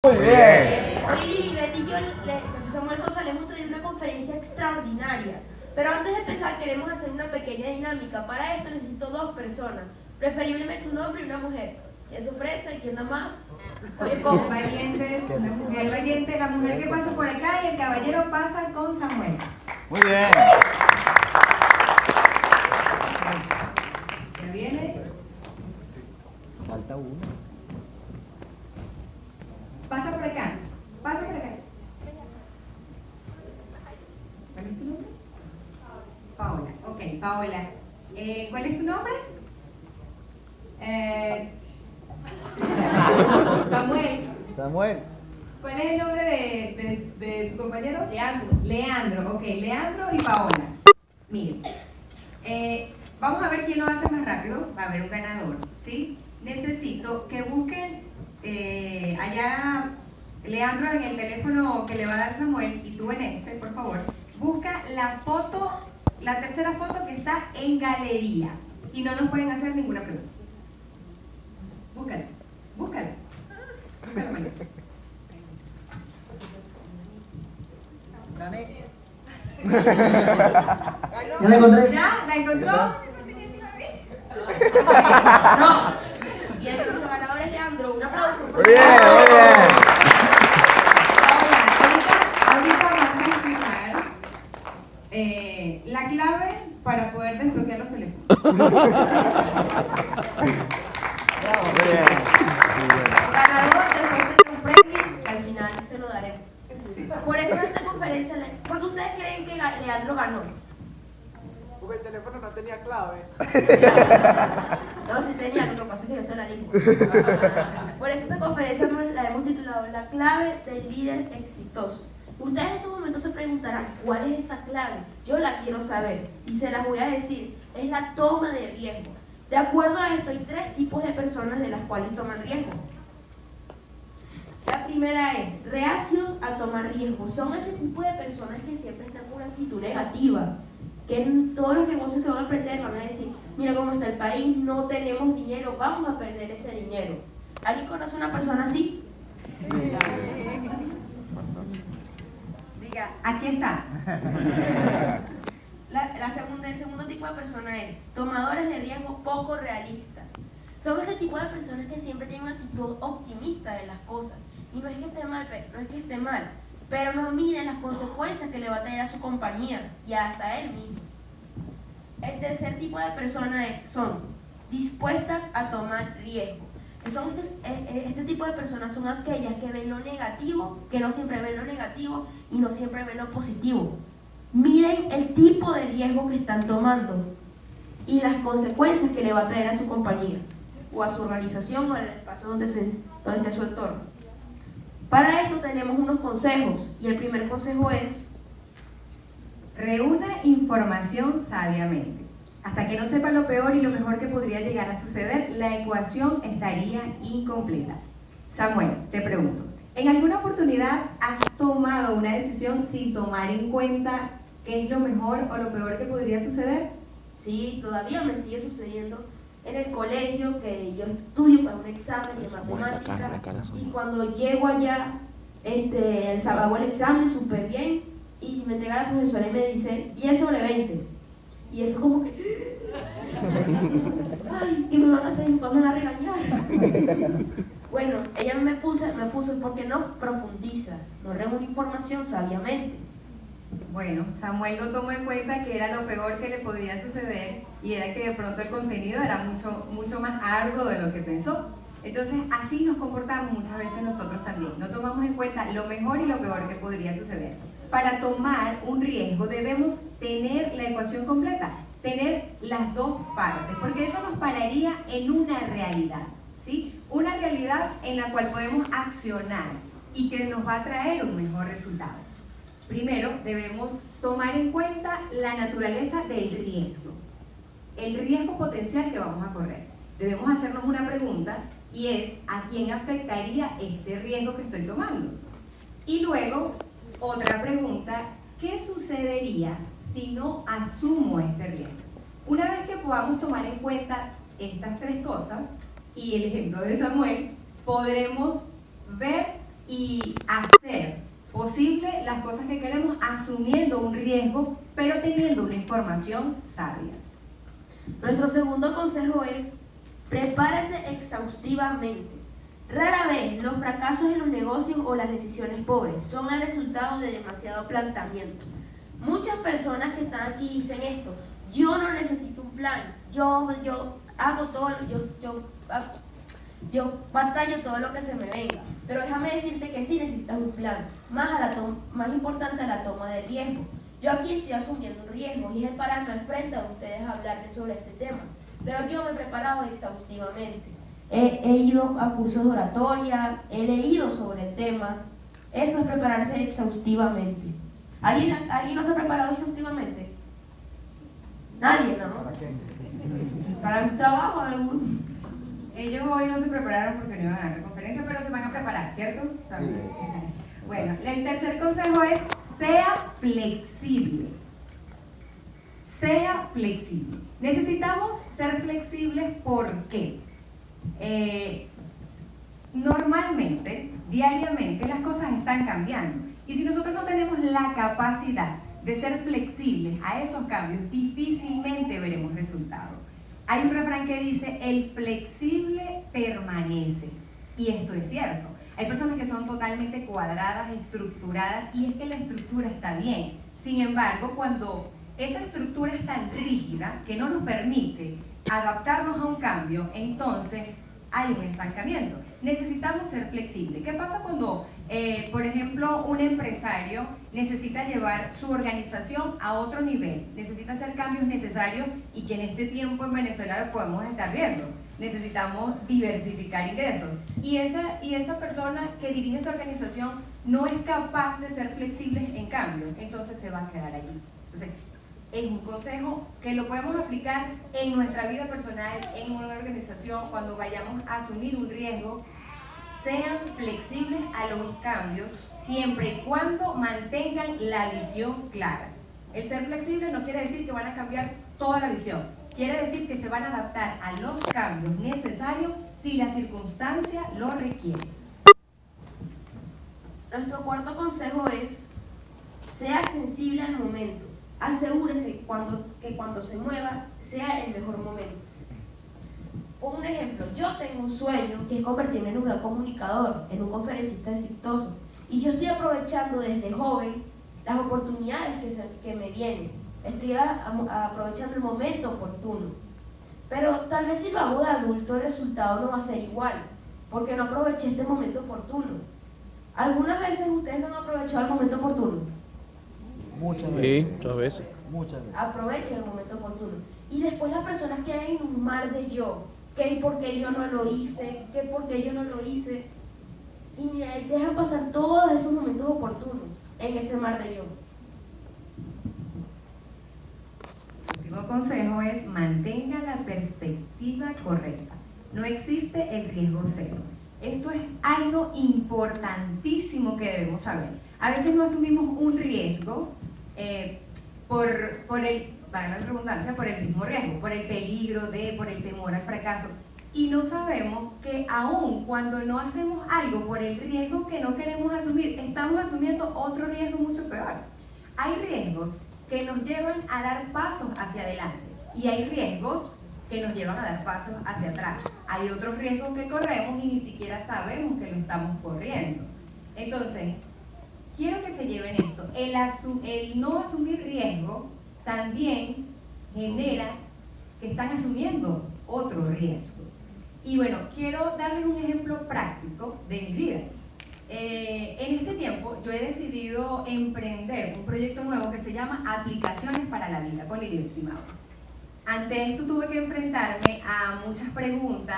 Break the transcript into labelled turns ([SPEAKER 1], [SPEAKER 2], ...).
[SPEAKER 1] Muy bien.
[SPEAKER 2] Hoy Lilibet y yo, Jesús Samuel Sosa, le hemos traído una conferencia extraordinaria. Pero antes de empezar queremos hacer una pequeña dinámica. Para esto necesito 2 personas, preferiblemente un hombre y una mujer. ¿Quién se ofrece? ¿Quién da más? Oye, ¿cómo?
[SPEAKER 3] Valientes, una mujer valiente, la mujer que pasa por acá y el caballero pasa con Samuel.
[SPEAKER 1] Muy bien.
[SPEAKER 3] ¿Ya viene?
[SPEAKER 1] Falta uno.
[SPEAKER 3] Pasa por acá, pasa por acá. ¿Cuál es tu nombre? Paola, ok, Paola. ¿Cuál es tu nombre? Samuel.
[SPEAKER 1] Samuel.
[SPEAKER 3] ¿Cuál es el nombre de tu compañero?
[SPEAKER 2] Leandro.
[SPEAKER 3] Leandro, ok, Leandro y Paola. Miren, vamos a ver quién lo hace más rápido. Va a haber un ganador, ¿sí? Necesito que busquen allá, Leandro, en el teléfono que le va a dar Samuel, y tú en este, por favor. Busca la foto, la tercera foto que está en galería. Y no nos pueden hacer ninguna pregunta. Búscala, búscala. Búscala, María.
[SPEAKER 1] Gané.
[SPEAKER 4] ¿Ya la encontré?
[SPEAKER 3] ¿Ya? ¿La encontró?
[SPEAKER 2] No. Y nuestro ganador es Leandro. Un aplauso.
[SPEAKER 1] Muy bien, muy bien.
[SPEAKER 3] Paola, ahorita vas a escuchar la clave para poder desbloquear los teléfonos.
[SPEAKER 1] Muy bien.
[SPEAKER 2] El ganador después de un premio que al final se lo daremos. Por eso en esta conferencia, porque ustedes creen que Leandro ganó.
[SPEAKER 5] Porque el teléfono no tenía clave.
[SPEAKER 2] No, sí tenía, lo que pasa es que yo se la digo. Por eso esta conferencia la hemos titulado La clave del líder exitoso. Ustedes en este momento se preguntarán, ¿cuál es esa clave? Yo la quiero saber y se las voy a decir. Es la toma de riesgo. De acuerdo a esto, hay 3 tipos de personas de las cuales toman riesgo. La primera es reacios a tomar riesgo. Son ese tipo de personas que siempre están con una actitud negativa, que en todos los negocios que van a emprender van a decir, mira cómo está el país, no tenemos dinero, vamos a perder ese dinero. ¿Alguien conoce a una persona así?
[SPEAKER 3] Diga, aquí está.
[SPEAKER 2] El segundo tipo de persona es tomadores de riesgo poco realistas. Son ese tipo de personas que siempre tienen una actitud optimista de las cosas. Y no es que esté mal, pero no miden las consecuencias que le va a traer a su compañía y hasta a él mismo. El tercer tipo de personas son dispuestas a tomar riesgo. Este tipo de personas son aquellas que ven lo negativo, que no siempre ven lo negativo y no siempre ven lo positivo. Miren el tipo de riesgo que están tomando y las consecuencias que le va a traer a su compañía o a su organización o al espacio donde esté su entorno. Para esto tenemos unos consejos y el primer consejo es:
[SPEAKER 3] reúna información sabiamente. Hasta que no sepa lo peor y lo mejor que podría llegar a suceder, la ecuación estaría incompleta. Samuel, te pregunto, ¿en alguna oportunidad has tomado una decisión sin tomar en cuenta qué es lo mejor o lo peor que podría suceder?
[SPEAKER 2] Sí, todavía me sigue sucediendo en el colegio que yo estudio para un examen de matemáticas y cuando llego allá, hago el examen súper bien y me entrega la profesora y me dice 10 sobre 20 y eso como que ay, ¿qué me van a hacer? ¿Me van a regañar? Bueno, ella me puso porque no profundizas, no reúne información sabiamente.
[SPEAKER 3] Bueno, Samuel no tomó en cuenta que era lo peor que le podía suceder y era que de pronto el contenido era mucho más arduo de lo que pensó. Entonces, así nos comportamos muchas veces nosotros también. No tomamos en cuenta lo mejor y lo peor que podría suceder. Para tomar un riesgo debemos tener la ecuación completa, tener las 2 partes, porque eso nos pararía en una realidad, ¿sí? Una realidad en la cual podemos accionar y que nos va a traer un mejor resultado. Primero, debemos tomar en cuenta la naturaleza del riesgo, el riesgo potencial que vamos a correr. Debemos hacernos una pregunta y es: ¿a quién afectaría este riesgo que estoy tomando? Y luego, otra pregunta: ¿qué sucedería si no asumo este riesgo? Una vez que podamos tomar en cuenta estas 3 cosas y el ejemplo de Samuel, podremos ver y hacer posible las cosas que queremos asumiendo un riesgo, pero teniendo una información sabia.
[SPEAKER 2] Nuestro segundo consejo es: prepárese exhaustivamente. Rara vez los fracasos en los negocios o las decisiones pobres son el resultado de demasiado planteamiento. Muchas personas que están aquí dicen esto: yo no necesito un plan, yo hago todo, yo batallo todo lo que se me venga. Pero déjame decirte que sí necesitas un plan, más importante la toma de riesgo. Yo aquí estoy asumiendo un riesgo y es el pararme al frente de ustedes a hablarles sobre este tema, pero yo me he preparado exhaustivamente. He ido a cursos de oratoria, he leído sobre el tema. Eso es prepararse exhaustivamente. ¿Alguien no se ha preparado exhaustivamente? Nadie, ¿no? Para un trabajo, algún...
[SPEAKER 3] Ellos hoy no se prepararon porque no iban a dar la conferencia, pero se van a preparar, ¿cierto? También. Bueno, el tercer consejo es: sea flexible. Sea flexible. Necesitamos ser flexibles porque normalmente, diariamente, las cosas están cambiando. Y si nosotros no tenemos la capacidad de ser flexibles a esos cambios, difícilmente veremos resultados. Hay un refrán que dice: el flexible permanece. Y esto es cierto. Hay personas que son totalmente cuadradas, estructuradas, y es que la estructura está bien. Sin embargo, cuando esa estructura es tan rígida que no nos permite adaptarnos a un cambio, entonces hay un estancamiento. Necesitamos ser flexibles. ¿Qué pasa cuando, por ejemplo, un empresario necesita llevar su organización a otro nivel? Necesita hacer cambios necesarios y que en este tiempo en Venezuela lo podemos estar viendo. Necesitamos diversificar ingresos. Y esa persona que dirige esa organización no es capaz de ser flexible en cambio, entonces se va a quedar allí. Entonces, es un consejo que lo podemos aplicar en nuestra vida personal, en una organización, cuando vayamos a asumir un riesgo. Sean flexibles a los cambios siempre y cuando mantengan la visión clara. El ser flexible no quiere decir que van a cambiar toda la visión, quiere decir que se van a adaptar a los cambios necesarios si la circunstancia lo requiere.
[SPEAKER 2] Nuestro cuarto consejo es: sea sensible al momento. Asegúrese que cuando se mueva sea el mejor momento. Un ejemplo: yo tengo un sueño que es convertirme en un gran comunicador, en un conferencista exitoso, y yo estoy aprovechando desde joven las oportunidades que me vienen. Estoy aprovechando el momento oportuno. Pero tal vez si lo hago de adulto el resultado no va a ser igual, porque no aproveché este momento oportuno. ¿Algunas veces ustedes no han aprovechado el momento oportuno?
[SPEAKER 1] Muchas veces.
[SPEAKER 4] Sí, muchas veces.
[SPEAKER 1] Muchas veces.
[SPEAKER 2] Aprovechen el momento oportuno. Y después las personas quedan en un mar de yo, que por qué yo no lo hice, que por qué yo no lo hice, y dejan pasar todos esos momentos oportunos en ese mar de yo.
[SPEAKER 3] El último consejo es: mantenga la perspectiva correcta. No existe el riesgo cero. Esto es algo importantísimo que debemos saber. A veces no asumimos un riesgo por el, valga la redundancia, por el mismo riesgo, por el peligro por el temor al fracaso. Y no sabemos que aun cuando no hacemos algo por el riesgo que no queremos asumir, estamos asumiendo otro riesgo mucho peor. Hay riesgos que nos llevan a dar pasos hacia adelante y hay riesgos que nos llevan a dar pasos hacia atrás. Hay otros riesgos que corremos y ni siquiera sabemos que lo estamos corriendo. Entonces, quiero que se lleven esto. El no asumir riesgo también genera que están asumiendo otro riesgo. Y bueno, quiero darles un ejemplo práctico de mi vida. En este tiempo yo he decidido emprender un proyecto nuevo que se llama Aplicaciones para la Vida con Lili Estimado. Ante esto tuve que enfrentarme a muchas preguntas,